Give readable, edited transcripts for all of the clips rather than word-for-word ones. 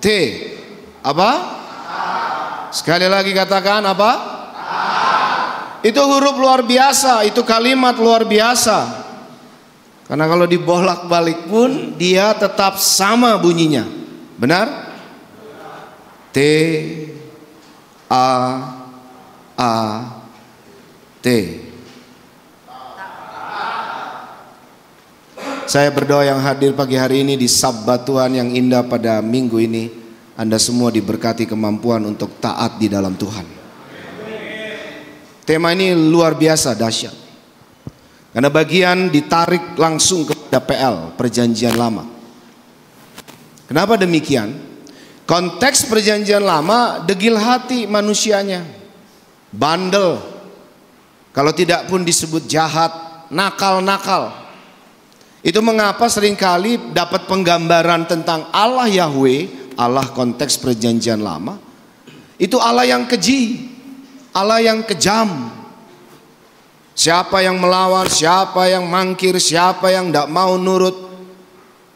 T. Apa? Sekali lagi katakan apa? Itu huruf luar biasa, itu kalimat luar biasa. Karena kalau dibolak-balik pun dia tetap sama bunyinya. Benar? T A A T. Saya berdoa yang hadir pagi hari ini di Sabat Tuhan yang indah pada minggu ini, Anda semua diberkati kemampuan untuk taat di dalam Tuhan. Tema ini luar biasa dahsyat. Karena bagian ditarik langsung kepada PL, Perjanjian Lama. Kenapa demikian? Konteks Perjanjian Lama degil hati manusianya, bandel, kalau tidak pun disebut jahat, nakal-nakal. Itu mengapa seringkali dapat penggambaran tentang Allah Yahweh, Allah konteks Perjanjian Lama, itu Allah yang keji, Allah yang kejam. Siapa yang melawan, siapa yang mangkir, siapa yang tidak mau nurut,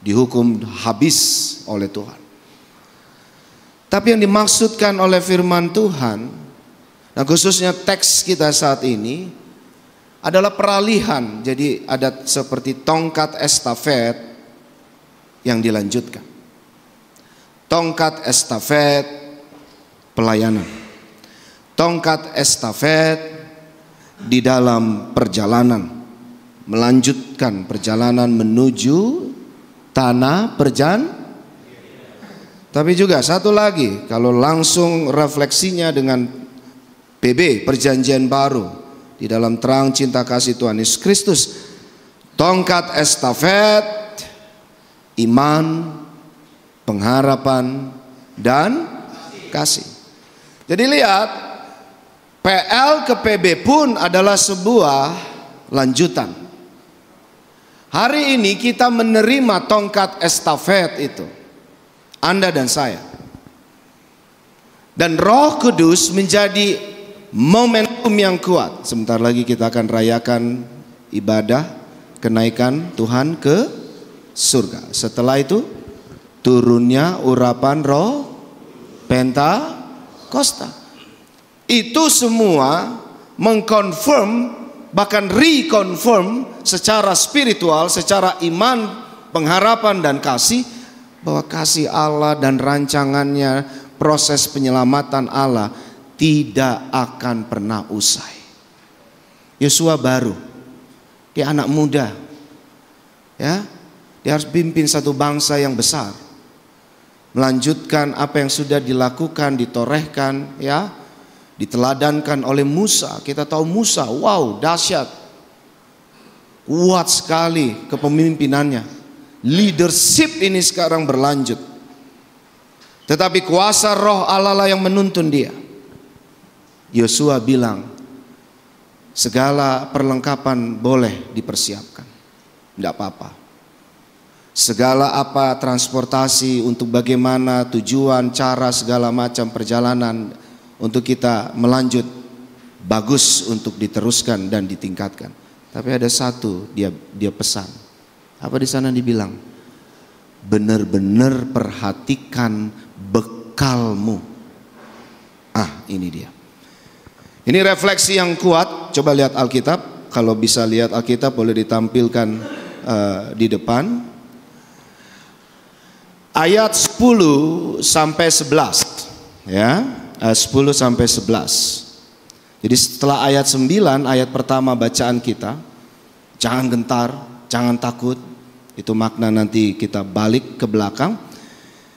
dihukum habis oleh Tuhan. Tapi yang dimaksudkan oleh firman Tuhan, nah khususnya teks kita saat ini, adalah peralihan. Jadi ada seperti tongkat estafet yang dilanjutkan. Tongkat estafet pelayanan. Tongkat estafet di dalam perjalanan, melanjutkan perjalanan menuju tanah perjanjian. Tapi juga satu lagi, kalau langsung refleksinya dengan PB, Perjanjian Baru, di dalam terang cinta kasih Tuhan Yesus Kristus, tongkat estafet, iman, pengharapan, dan kasih. Jadi lihat, PL ke PB pun adalah sebuah lanjutan. Hari ini kita menerima tongkat estafet itu, Anda dan saya. Dan Roh Kudus menjadi momentum yang kuat. Sebentar lagi kita akan rayakan ibadah kenaikan Tuhan ke surga. Setelah itu turunnya urapan Roh Pentakosta. Itu semua mengkonfirm, bahkan reconfirm secara spiritual, secara iman, pengharapan dan kasih, bahwa kasih Allah dan rancangannya, proses penyelamatan Allah tidak akan pernah usai. Yosua baru, dia anak muda, ya, dia harus pimpin satu bangsa yang besar, melanjutkan apa yang sudah dilakukan, ditorehkan, ya, diteladankan oleh Musa. Kita tahu Musa, wow, dahsyat, kuat sekali kepemimpinannya. Leadership ini sekarang berlanjut, tetapi kuasa Roh Allah lah yang menuntun dia. Yosua bilang, segala perlengkapan boleh dipersiapkan, tidak apa-apa. Segala apa transportasi untuk bagaimana tujuan, cara, segala macam perjalanan untuk kita melanjut, bagus untuk diteruskan dan ditingkatkan. Tapi ada satu dia pesan. Apa di sana dibilang? Benar-benar perhatikan bekalmu. Ini dia. Ini refleksi yang kuat. Coba lihat Alkitab. Kalau bisa lihat Alkitab boleh ditampilkan di depan. Ayat 10 sampai 11. Ya, 10 sampai 11. Jadi setelah ayat 9, ayat pertama bacaan kita, jangan gentar, jangan takut. Itu makna nanti kita balik ke belakang.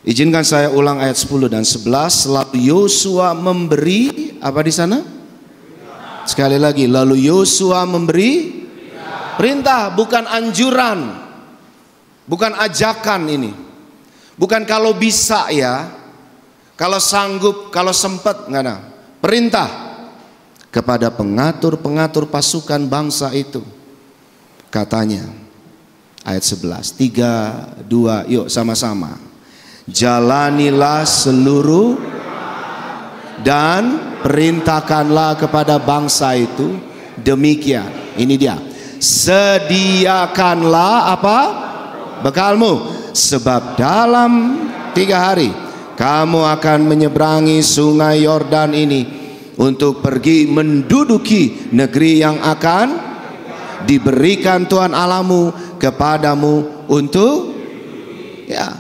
Izinkan saya ulang ayat 10 dan 11. Lalu Yosua memberi apa di sana? Sekali lagi, lalu Yosua memberi perintah, bukan anjuran, bukan ajakan ini, bukan kalau bisa ya, kalau sanggup, kalau sempat, enggak ada. Perintah kepada pengatur-pengatur pasukan bangsa itu. Katanya, ayat 11, 3, 2, yuk sama-sama. Jalanilah seluruh dan perintahkanlah kepada bangsa itu demikian. Ini dia. Sediakanlah apa? Bekalmu. Sebab dalam 3 hari kamu akan menyeberangi sungai Yordan ini untuk pergi menduduki negeri yang akan diberikan Tuhan Allahmu kepadamu untuk, ya.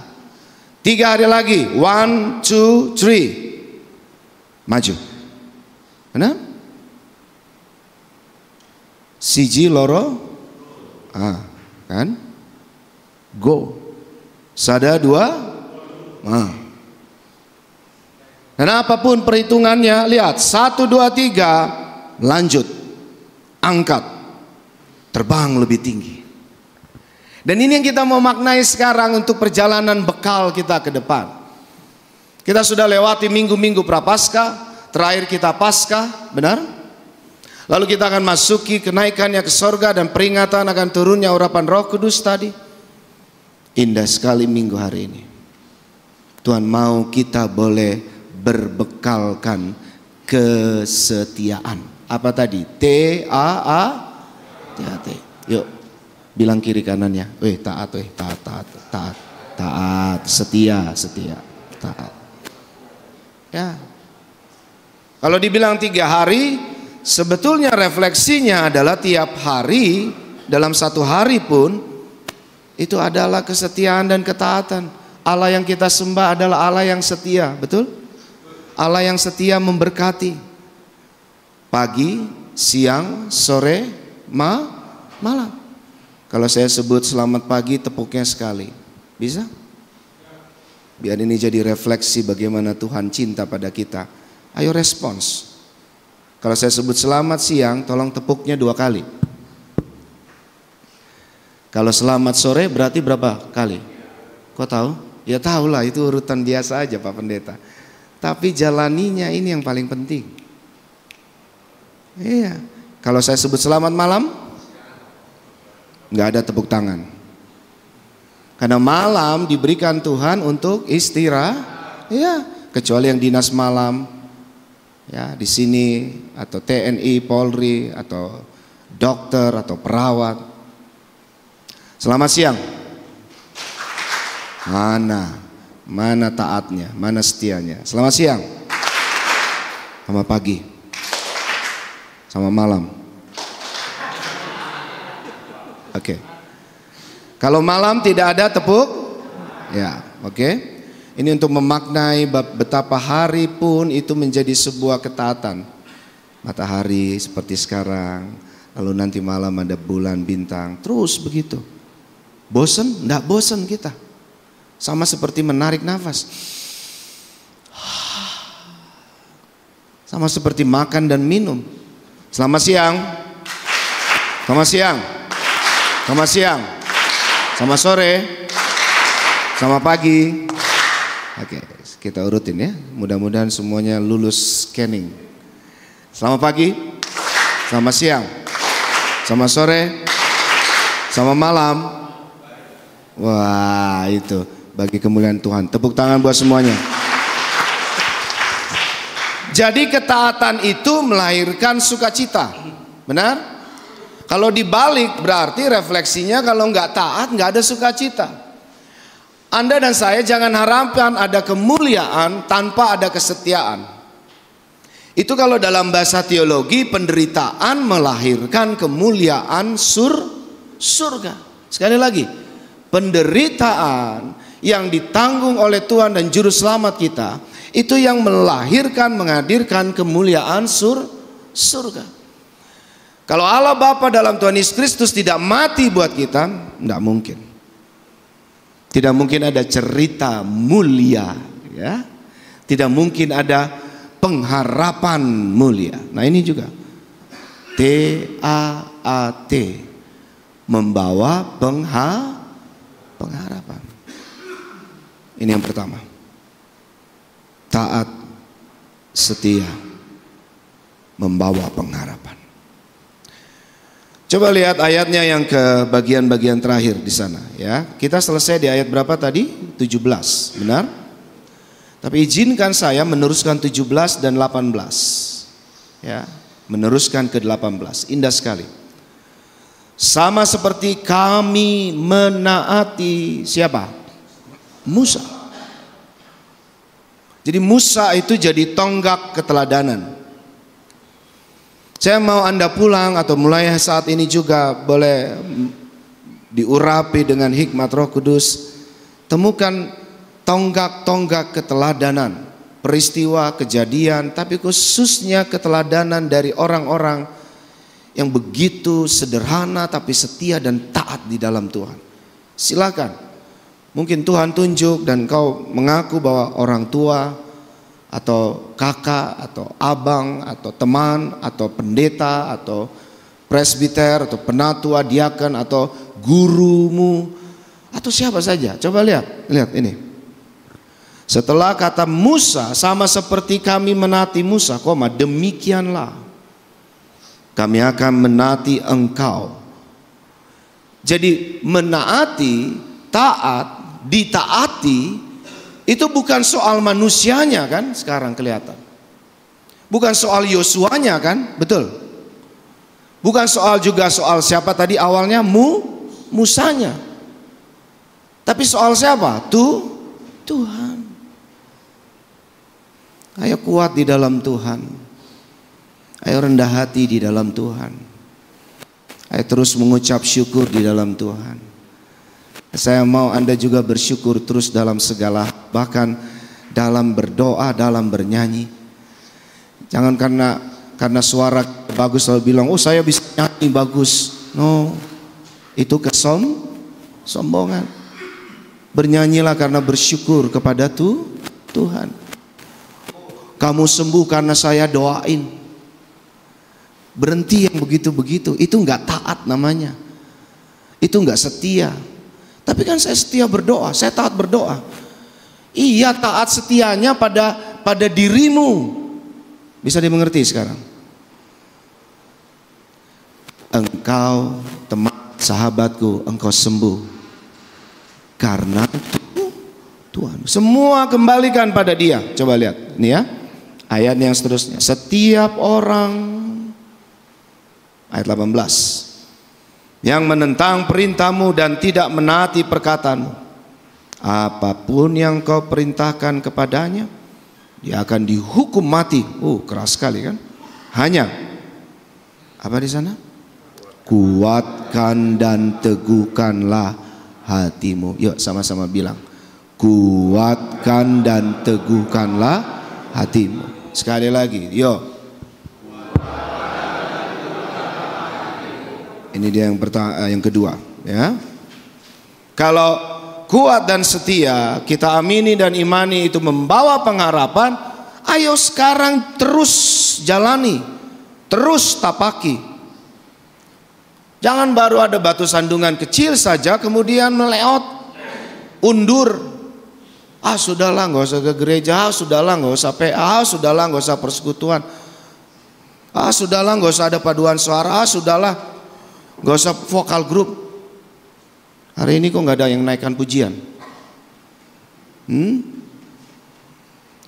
3 hari lagi. 1, 2, 3. Maju. Benar? Siji loro. Kan? Go. Sada 2. Dan apapun perhitungannya, lihat 1, 2, 3, lanjut, angkat, terbang lebih tinggi. Dan ini yang kita mau maknai sekarang untuk perjalanan bekal kita ke depan. Kita sudah lewati minggu-minggu prapaskah, terakhir kita Paskah, benar? Lalu kita akan masuki kenaikannya ke sorga dan peringatan akan turunnya urapan Roh Kudus tadi. Indah sekali minggu hari ini. Tuhan mau kita boleh berbekalkan kesetiaan. Apa tadi? T-A-A-T. Yuk, bilang kiri kanannya. Taat, taat, setia, taat. Ya. Kalau dibilang 3 hari, sebetulnya refleksinya adalah tiap hari, dalam 1 hari pun, itu adalah kesetiaan dan ketaatan. Allah yang kita sembah adalah Allah yang setia, betul? Allah yang setia memberkati pagi, siang, sore, malam. Kalau saya sebut selamat pagi, tepuknya sekali. Bisa? Biar ini jadi refleksi bagaimana Tuhan cinta pada kita. Ayo respons. Kalau saya sebut selamat siang, tolong tepuknya 2 kali. Kalau selamat sore berarti berapa kali? Kok tahu? Ya tahulah, itu urutan biasa aja Pak Pendeta. Tapi jalaninya ini yang paling penting. Iya. Kalau saya sebut selamat malam, nggak ada tepuk tangan. Karena malam diberikan Tuhan untuk istirahat. Iya. Kecuali yang dinas malam, ya di sini atau TNI, Polri atau dokter atau perawat. Selamat siang. Mana taatnya, mana setianya. Selamat siang. Sama pagi. Sama malam. Oke. Kalau malam tidak ada tepuk, ya, oke. Ini untuk memaknai betapa hari pun itu menjadi sebuah ketaatan. Matahari seperti sekarang, lalu nanti malam ada bulan bintang, terus begitu. Bosen? Enggak bosen kita. Sama seperti menarik nafas. Sama seperti makan dan minum. Selamat siang. Selamat siang. Selamat siang. Selamat sore. Selamat pagi. Oke, kita urutin ya. Mudah-mudahan semuanya lulus scanning. Selamat pagi. Selamat siang. Selamat sore. Selamat malam. Wah, itu bagi kemuliaan Tuhan. Tepuk tangan buat semuanya. Jadi ketaatan itu melahirkan sukacita. Benar? Kalau dibalik berarti refleksinya kalau nggak taat nggak ada sukacita. Anda dan saya jangan harapkan ada kemuliaan tanpa ada kesetiaan. Itu kalau dalam bahasa teologi penderitaan melahirkan kemuliaan surga. Sekali lagi, penderitaan yang ditanggung oleh Tuhan dan juru selamat kita itu yang melahirkan, menghadirkan kemuliaan surga. Kalau Allah Bapa dalam Tuhan Yesus Kristus tidak mati buat kita, tidak mungkin. Tidak mungkin ada cerita mulia, ya. Tidak mungkin ada pengharapan mulia. Nah ini juga TAAT, membawa pengharapan. Ini yang pertama. Taat, setia, membawa pengharapan. Coba lihat ayatnya yang ke bagian-bagian terakhir di sana, ya. Kita selesai di ayat berapa tadi? 17, benar? Tapi izinkan saya meneruskan 17 dan 18. Ya, meneruskan ke 18. Indah sekali. Sama seperti kami menaati siapa? Musa. Jadi Musa itu jadi tonggak keteladanan. Saya mau Anda pulang atau mulai saat ini juga boleh diurapi dengan hikmat Roh Kudus. Temukan tonggak-tonggak keteladanan, peristiwa, kejadian, tapi khususnya keteladanan dari orang-orang yang begitu sederhana tapi setia dan taat di dalam Tuhan. Silakan. Mungkin Tuhan tunjuk dan kau mengaku bahwa orang tua atau kakak atau abang atau teman atau pendeta atau presbiter atau penatua, diaken atau gurumu atau siapa saja. Coba lihat ini. Setelah kata Musa, sama seperti kami menaati Musa, demikianlah kami akan menaati engkau. Jadi menaati, taat, ditaati itu bukan soal manusianya kan, sekarang kelihatan. Bukan soal Yosuanya kan, betul. Bukan juga soal siapa tadi awalnya, Musanya. Tapi soal siapa? Tuhan. Ayo kuat di dalam Tuhan. Ayo rendah hati di dalam Tuhan. Ayo terus mengucap syukur di dalam Tuhan. Saya mau Anda juga bersyukur terus dalam segala, bahkan dalam berdoa, dalam bernyanyi. Jangan karena suara bagus lalu bilang, oh saya bisa nyanyi bagus. No, itu kesombongan. Bernyanyilah karena bersyukur kepada Tuhan. Kamu sembuh karena saya doain. Berhenti yang begitu-begitu, itu enggak taat namanya. Itu enggak setia. Tapi kan saya setia berdoa, saya taat berdoa. Iya, taat setianya pada dirimu. Bisa dimengerti sekarang? Engkau teman sahabatku, engkau sembuh karena Tuhan. Semua kembalikan pada Dia. Coba lihat, ini ya. Ayat yang seterusnya. Setiap orang, ayat 18. Yang menentang perintahmu dan tidak menaati perkataanmu, apapun yang kau perintahkan kepadanya, dia akan dihukum mati. Keras sekali kan? Hanya apa di sana? Kuatkan dan teguhkanlah hatimu. Yuk sama-sama bilang, kuatkan dan teguhkanlah hatimu. Sekali lagi, yuk. Ini dia yang kedua, ya. Kalau kuat dan setia kita amini dan imani itu membawa pengharapan, ayo sekarang terus jalani, terus tapaki. Jangan baru ada batu sandungan kecil saja kemudian meleot, undur. Sudahlah nggak usah ke gereja, sudahlah nggak usah PA, sudahlah nggak usah persekutuan, sudahlah nggak usah ada paduan suara, sudahlah gak usah vokal grup. Hari ini kok gak ada yang naikkan pujian?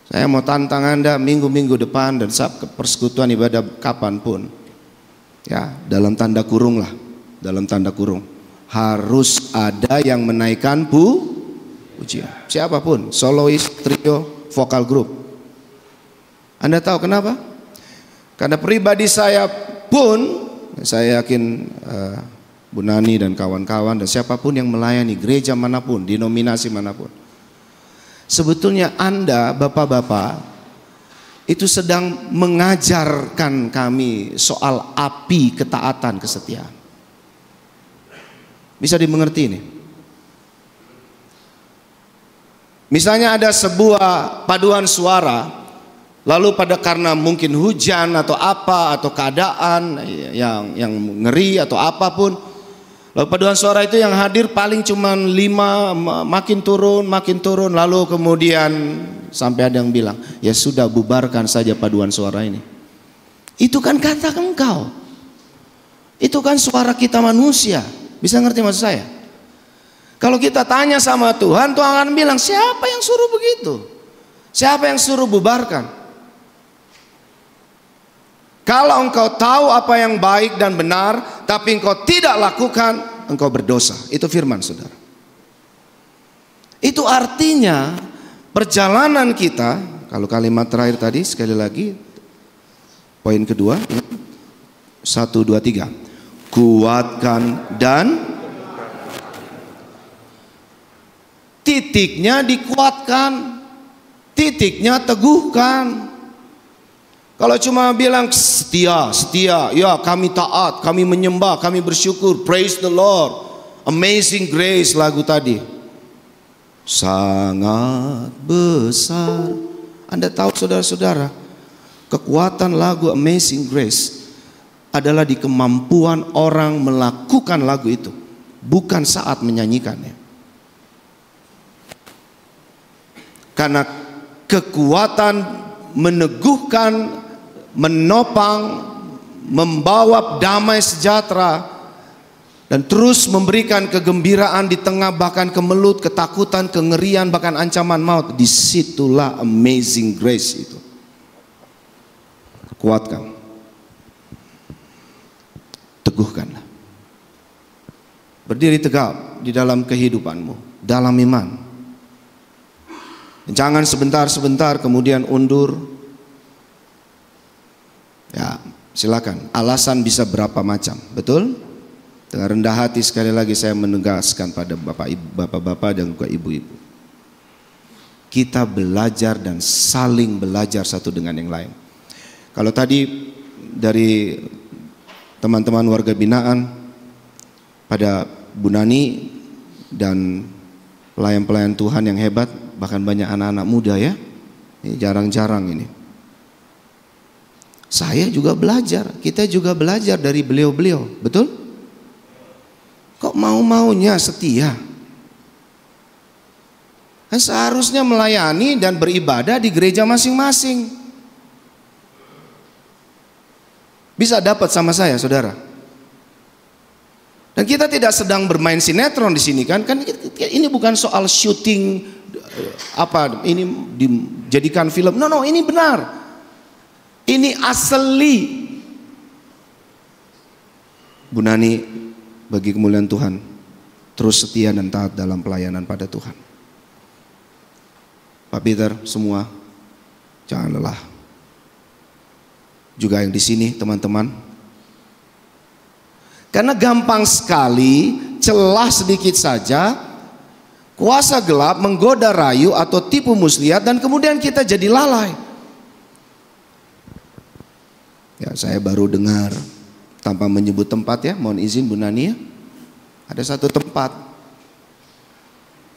Saya mau tantang Anda minggu-minggu depan dan saat persekutuan ibadah kapanpun, ya, dalam tanda kurung lah, dalam tanda kurung, harus ada yang menaikkan pujian. Siapapun, solois, trio, vokal grup. Anda tahu kenapa? Karena pribadi saya pun, saya yakin Bu Nani dan kawan-kawan dan siapapun yang melayani gereja manapun, denominasi manapun, sebetulnya Anda bapak-bapak itu sedang mengajarkan kami soal api ketaatan kesetiaan. Bisa dimengerti ini? Misalnya ada sebuah paduan suara, lalu karena mungkin hujan atau apa atau keadaan yang ngeri atau apapun, lalu paduan suara itu yang hadir paling cuma 5, makin turun, lalu kemudian sampai ada yang bilang, ya sudah bubarkan saja paduan suara ini. Itu kan kata engkau, itu kan suara kita manusia. Bisa ngerti maksud saya? Kalau kita tanya sama Tuhan, Tuhan akan bilang, siapa yang suruh begitu? Siapa yang suruh bubarkan? Kalau engkau tahu apa yang baik dan benar, tapi engkau tidak lakukan, engkau berdosa. Itu firman saudara. Itu artinya perjalanan kita, Kalau kalimat terakhir tadi sekali lagi, poin kedua, 1, 2, 3. Kuatkan dan titiknya dikuatkan, titiknya teguhkan. Kalau cuma bilang setia, ya kami taat, kami menyembah, kami bersyukur, praise the Lord, amazing grace lagu tadi. Sangat besar. Anda tahu saudara-saudara, kekuatan lagu Amazing Grace adalah di kemampuan orang melakukan lagu itu, bukan saat menyanyikannya. Karena kekuatan meneguhkan, menopang, membawa damai sejahtera, dan terus memberikan kegembiraan di tengah bahkan kemelut, ketakutan, kengerian, bahkan ancaman maut. Disitulah amazing grace itu. Kuatkan, teguhkanlah, berdiri tegak di dalam kehidupanmu, dalam iman. Jangan sebentar-sebentar kemudian undur. Ya, silakan. Alasan bisa berapa macam, betul? Dengan rendah hati sekali lagi saya menegaskan pada bapak-bapak dan juga ibu-ibu. Kita belajar dan saling belajar satu dengan yang lain. Kalau tadi dari teman-teman warga binaan pada Bu Nani dan pelayan-pelayan Tuhan yang hebat, bahkan banyak anak-anak muda ya. Ini jarang-jarang ini. Saya juga belajar, kita juga belajar dari beliau-beliau, betul? Kok mau-maunya setia? Kan seharusnya melayani dan beribadah di gereja masing-masing. Bisa dapat sama saya, saudara. Dan kita tidak sedang bermain sinetron di sini kan? Kan ini bukan soal syuting apa ini dijadikan film. No, ini benar. Ini asli. Bu Nani, bagi kemuliaan Tuhan, terus setia dan taat dalam pelayanan pada Tuhan. Pak Peter, semua jangan lelah. Juga yang di sini, teman-teman. Karena gampang sekali, celah sedikit saja, kuasa gelap menggoda rayu atau tipu muslihat, dan kemudian kita jadi lalai. Ya, saya baru dengar, tanpa menyebut tempat ya, mohon izin Bu Nani ya. Ada satu tempat,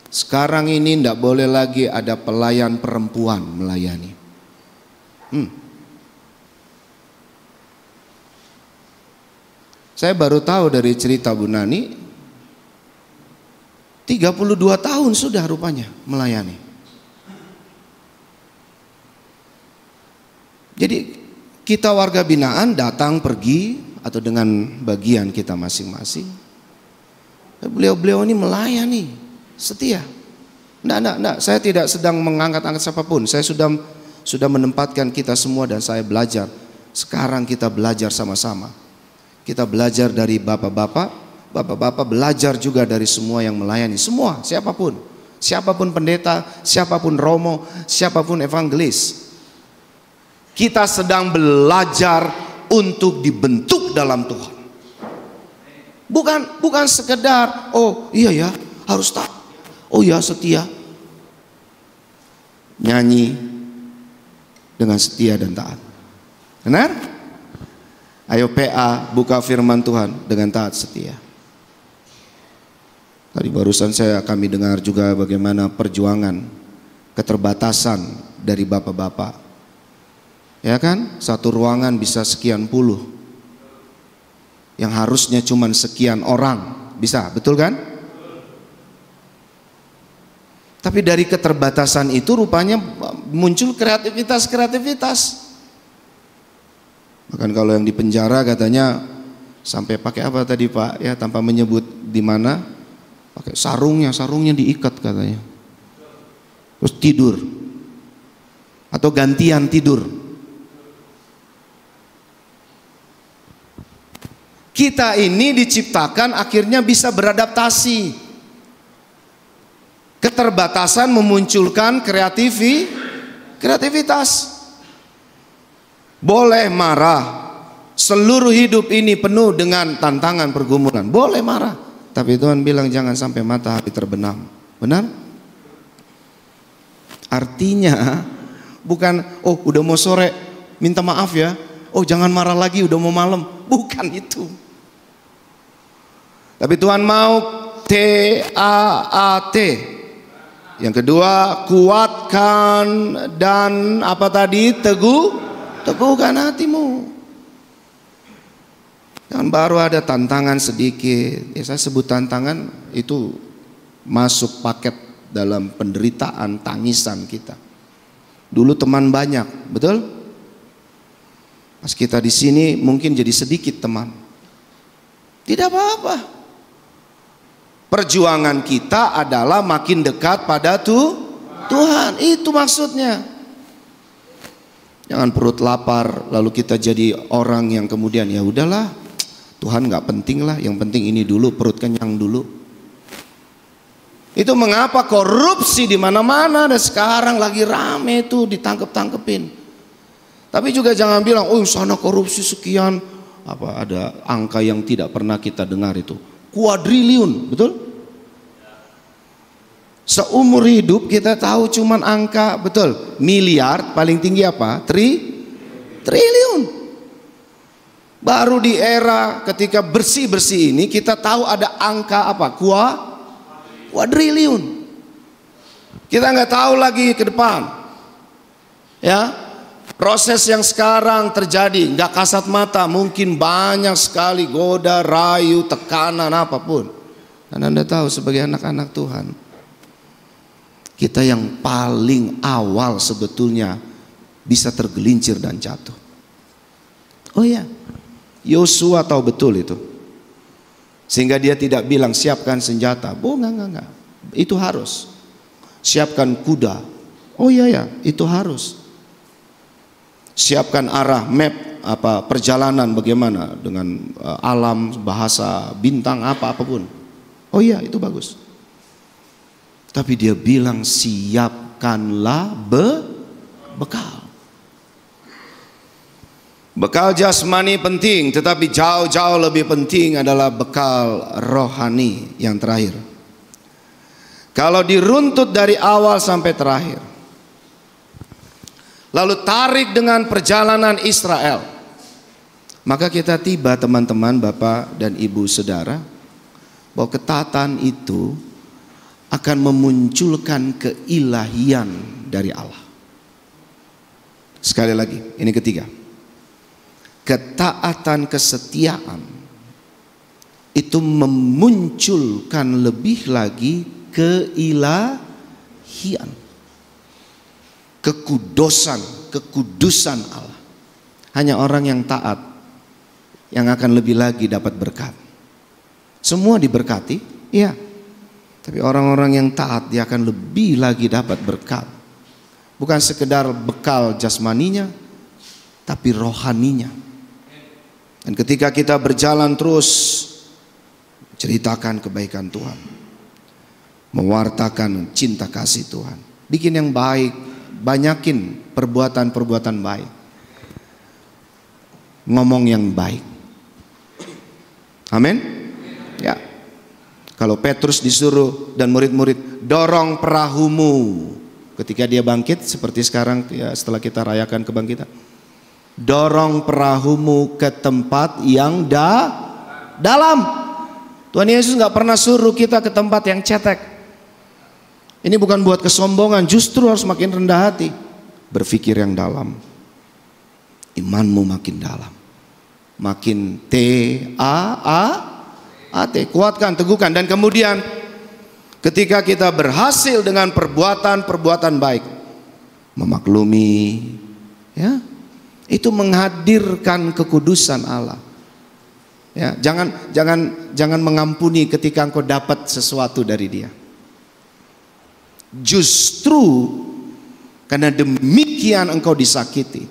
sekarang ini tidak boleh lagi ada pelayan perempuan melayani. Saya baru tahu dari cerita Bu Nani, 32 tahun sudah rupanya melayani. Jadi kita warga binaan datang pergi atau dengan bagian kita masing-masing. Beliau-beliau ini melayani, setia. Enggak, saya tidak sedang mengangkat-angkat siapapun. Saya sudah menempatkan kita semua dan saya belajar. Sekarang kita belajar sama-sama. Kita belajar dari bapak-bapak belajar juga dari semua yang melayani. Semua, siapapun pendeta, siapapun romo, siapapun evangelis. Kita sedang belajar untuk dibentuk dalam Tuhan. Bukan sekedar oh iya ya harus taat, oh ya setia, nyanyi dengan setia dan taat. Benar? Ayo PA buka firman Tuhan dengan taat setia. Tadi barusan kami dengar juga bagaimana perjuangan keterbatasan dari bapak-bapak. Ya kan, satu ruangan bisa sekian puluh, yang harusnya cuma sekian orang bisa, betul kan? Tapi dari keterbatasan itu rupanya muncul kreativitas. Bahkan kalau yang di penjara katanya sampai pakai apa tadi Pak ya, tanpa menyebut di mana, pakai sarungnya diikat katanya, terus tidur atau gantian tidur. Kita ini diciptakan akhirnya bisa beradaptasi. Keterbatasan memunculkan Kreativitas. Boleh marah. Seluruh hidup ini penuh dengan tantangan pergumulan. Boleh marah. Tapi Tuhan bilang jangan sampai matahari terbenam. Benar? Artinya bukan, oh udah mau sore minta maaf ya. Oh jangan marah lagi udah mau malam. Bukan itu. Tapi Tuhan mau TAAT. Yang kedua, kuatkan dan apa tadi? Teguhkan hatimu. Yang baru ada tantangan sedikit. Ya, saya sebut tantangan itu masuk paket dalam penderitaan, tangisan kita. Dulu teman banyak, betul? Pas kita di sini mungkin jadi sedikit teman. Tidak apa-apa. Perjuangan kita adalah makin dekat pada Tuhan. Itu maksudnya. Jangan perut lapar lalu kita jadi orang yang kemudian ya udahlah, Tuhan nggak penting lah, yang penting ini dulu, perut kenyang dulu. Itu mengapa korupsi di mana-mana dan sekarang lagi rame itu ditangkep-tangkepin. Tapi juga jangan bilang, oh sana korupsi sekian, apa ada angka yang tidak pernah kita dengar itu, kuadriliun, betul? Seumur hidup kita tahu cuman angka, betul, miliar, paling tinggi apa? Triliun. Baru di era ketika bersih-bersih ini kita tahu ada angka apa? Kuadriliun. Kita nggak tahu lagi ke depan. Ya, proses yang sekarang terjadi nggak kasat mata, mungkin banyak sekali goda, rayu, tekanan apapun. Dan Anda tahu sebagai anak-anak Tuhan, kita yang paling awal sebetulnya bisa tergelincir dan jatuh. Oh ya, Yosua tahu betul itu. Sehingga dia tidak bilang siapkan senjata. Oh enggak. Itu harus. Siapkan kuda. Oh iya itu harus. Siapkan arah, map, apa perjalanan bagaimana dengan alam, bahasa, bintang apapun. Oh iya itu bagus. Tapi dia bilang siapkanlah bekal. Bekal jasmani penting, tetapi jauh-jauh lebih penting adalah bekal rohani yang terakhir. Kalau diruntut dari awal sampai terakhir, lalu tarik dengan perjalanan Israel, maka kita tiba teman-teman, Bapak dan Ibu Saudara, bahwa ketaatan itu akan memunculkan keilahian dari Allah. Sekali lagi, ini ketiga. Ketaatan, kesetiaan itu memunculkan lebih lagi keilahian, kekudusan Allah. Hanya orang yang taat yang akan lebih lagi dapat berkat. Semua diberkati, iya. Tapi orang-orang yang taat dia akan lebih lagi dapat berkat. Bukan sekedar bekal jasmaninya, tapi rohaninya. Dan ketika kita berjalan terus ceritakan kebaikan Tuhan, mewartakan cinta kasih Tuhan, bikin yang baik, banyakin perbuatan-perbuatan baik, ngomong yang baik. Amin. Ya. Kalau Petrus disuruh dan murid-murid dorong perahumu ketika dia bangkit seperti sekarang ya, setelah kita rayakan kebangkitan, dorong perahumu ke tempat yang dalam. Tuhan Yesus nggak pernah suruh kita ke tempat yang cetek. Ini bukan buat kesombongan, justru harus makin rendah hati, berpikir yang dalam, imanmu makin dalam, makin TAAT, kuatkan, teguhkan. Dan kemudian ketika kita berhasil dengan perbuatan-perbuatan baik, memaklumi, ya, itu menghadirkan kekudusan Allah. Ya, jangan mengampuni ketika engkau dapat sesuatu dari Dia. Justru karena demikian engkau disakiti.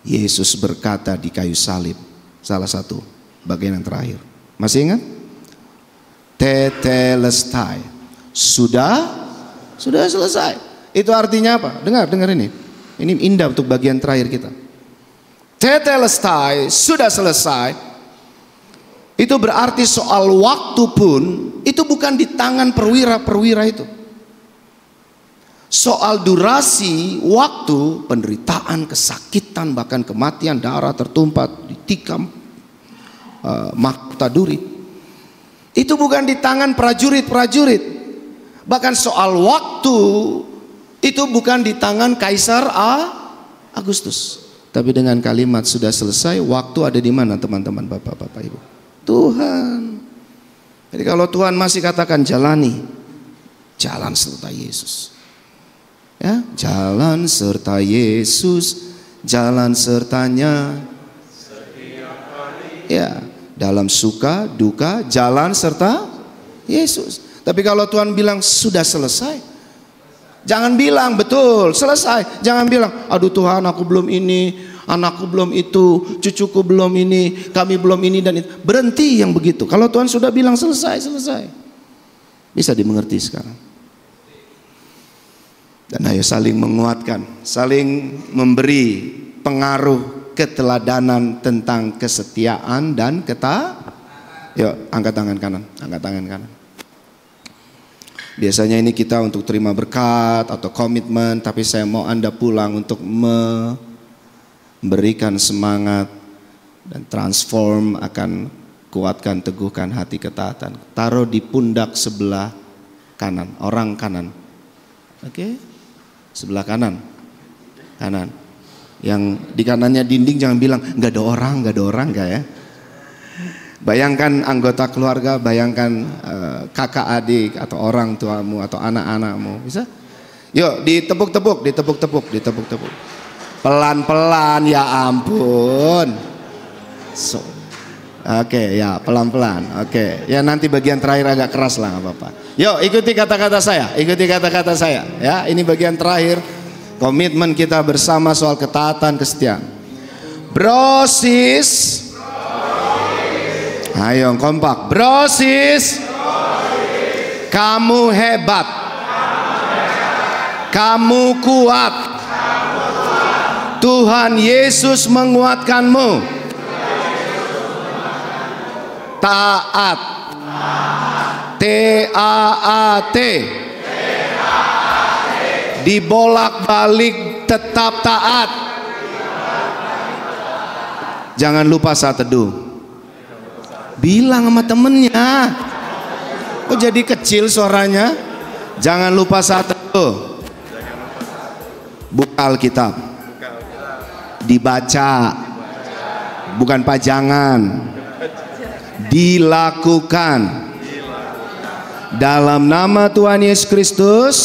Yesus berkata di kayu salib, salah satu bagian yang terakhir. Masih ingat? Tetelestai. Sudah selesai. Itu artinya apa? Dengar ini. Ini indah untuk bagian terakhir kita. Tetelestai, sudah selesai. Itu berarti soal waktu pun itu bukan di tangan perwira-perwira itu. Soal durasi, waktu, penderitaan, kesakitan, bahkan kematian, darah tertumpah, ditikam, mahkota duri. Itu bukan di tangan prajurit-prajurit. Bahkan soal waktu itu bukan di tangan Kaisar Agustus. Tapi dengan kalimat sudah selesai, waktu ada di mana teman-teman, bapak-bapak, ibu? Tuhan. Jadi kalau Tuhan masih katakan jalani, jalan serta Yesus. Ya, jalan serta Yesus, jalan sertanya. Ya, dalam suka, duka, jalan serta Yesus. Tapi kalau Tuhan bilang sudah selesai, jangan bilang betul selesai. Jangan bilang, aduh Tuhan aku belum ini, anakku belum itu, cucuku belum ini, kami belum ini dan itu. Berhenti yang begitu. Kalau Tuhan sudah bilang selesai. Bisa dimengerti sekarang. Dan ayo saling menguatkan, saling memberi pengaruh keteladanan tentang kesetiaan dan Yuk, angkat tangan kanan, angkat tangan kanan. Biasanya ini kita untuk terima berkat atau komitmen, tapi saya mau Anda pulang untuk memberikan semangat dan transform akan kuatkan, teguhkan hati ketaatan. Taruh di pundak sebelah kanan, orang kanan. Oke? Sebelah kanan. Yang di kanannya dinding jangan bilang nggak ada orang nggak ya. Bayangkan anggota keluarga, bayangkan kakak adik atau orang tuamu atau anak-anakmu, bisa? Yuk ditepuk-tepuk. Pelan-pelan, ya ampun. Oke, ya pelan-pelan. Oke, ya nanti bagian terakhir agak keras lah, nggak apa-apa. Yuk ikuti kata-kata saya. Ya, ini bagian terakhir komitmen kita bersama soal ketaatan, kesetiaan. Brosis. Ayo kompak. Brosis. Kamu hebat. Kamu kuat. Tuhan Yesus menguatkanmu. Taat. T-A-A-T. Dibolak-balik tetap taat. Jangan lupa saat teduh. Bilang sama temennya. Kok jadi kecil suaranya? Jangan lupa saat teduh. Buka Alkitab. Dibaca. Bukan pajangan. Dilakukan. Dalam nama Tuhan Yesus Kristus.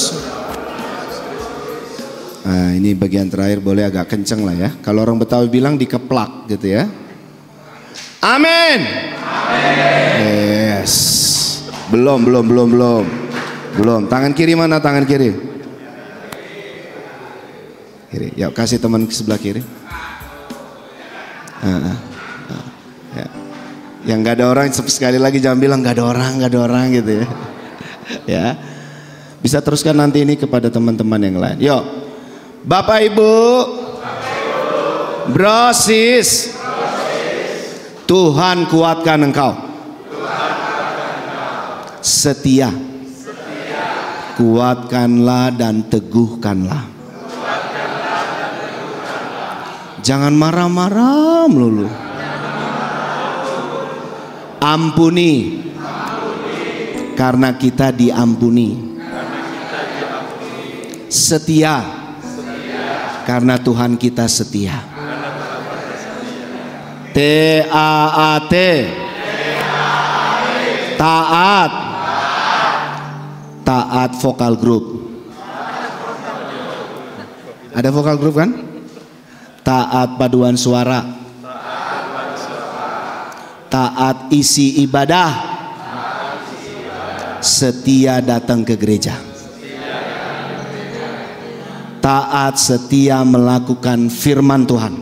Nah, ini bagian terakhir boleh agak kenceng lah ya. Kalau orang Betawi bilang dikeplak gitu ya. Amin. Yes. Belum. Tangan kiri mana? Tangan kiri. Kiri. Yuk kasih teman sebelah kiri. Ya. Yang nggak ada orang sekali lagi jangan bilang nggak ada orang gitu ya. Ya. Bisa teruskan nanti ini kepada teman-teman yang lain. Yuk. Bapak Ibu. Brosis. Tuhan kuatkan engkau. Setia. Kuatkanlah dan teguhkanlah. Jangan marah-marah melulu. Ampuni. Karena kita diampuni. Setia. Karena Tuhan kita setia. T-A-A-T. Taat. Taat vokal grup. Ada vokal grup kan? Taat paduan suara. Taat isi ibadah. Setia datang ke gereja. Taat setia melakukan firman Tuhan.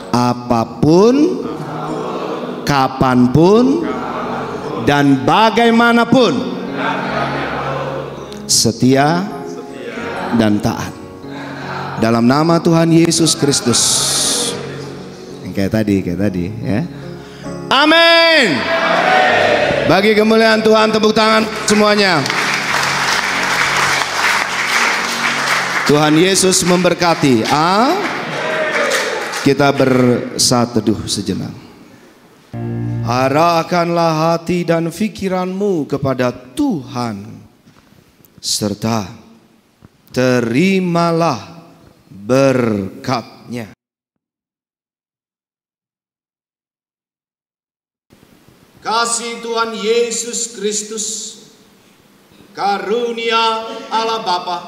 Apapun, kapanpun, dan bagaimanapun setia, dan taat. Dalam nama Tuhan Yesus Kristus. Kayak tadi ya. Amin. Bagi kemuliaan Tuhan, tepuk tangan semuanya. Tuhan Yesus memberkati. Kita bersatu teduh sejenak. Arahkanlah hati dan pikiranmu kepada Tuhan, serta terimalah berkat-Nya. Kasih Tuhan Yesus Kristus, karunia Allah Bapa,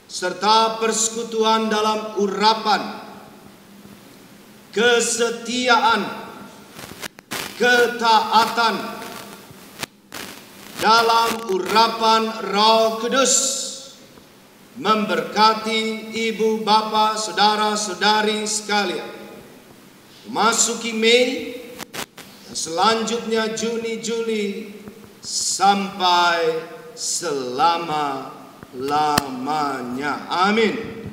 serta persekutuan dalam urapan, kesetiaan, ketaatan dalam urapan Roh Kudus memberkati ibu, bapak, saudara-saudari sekalian. Memasuki Mei, selanjutnya Juni, Juli, sampai selama-lamanya. Amin.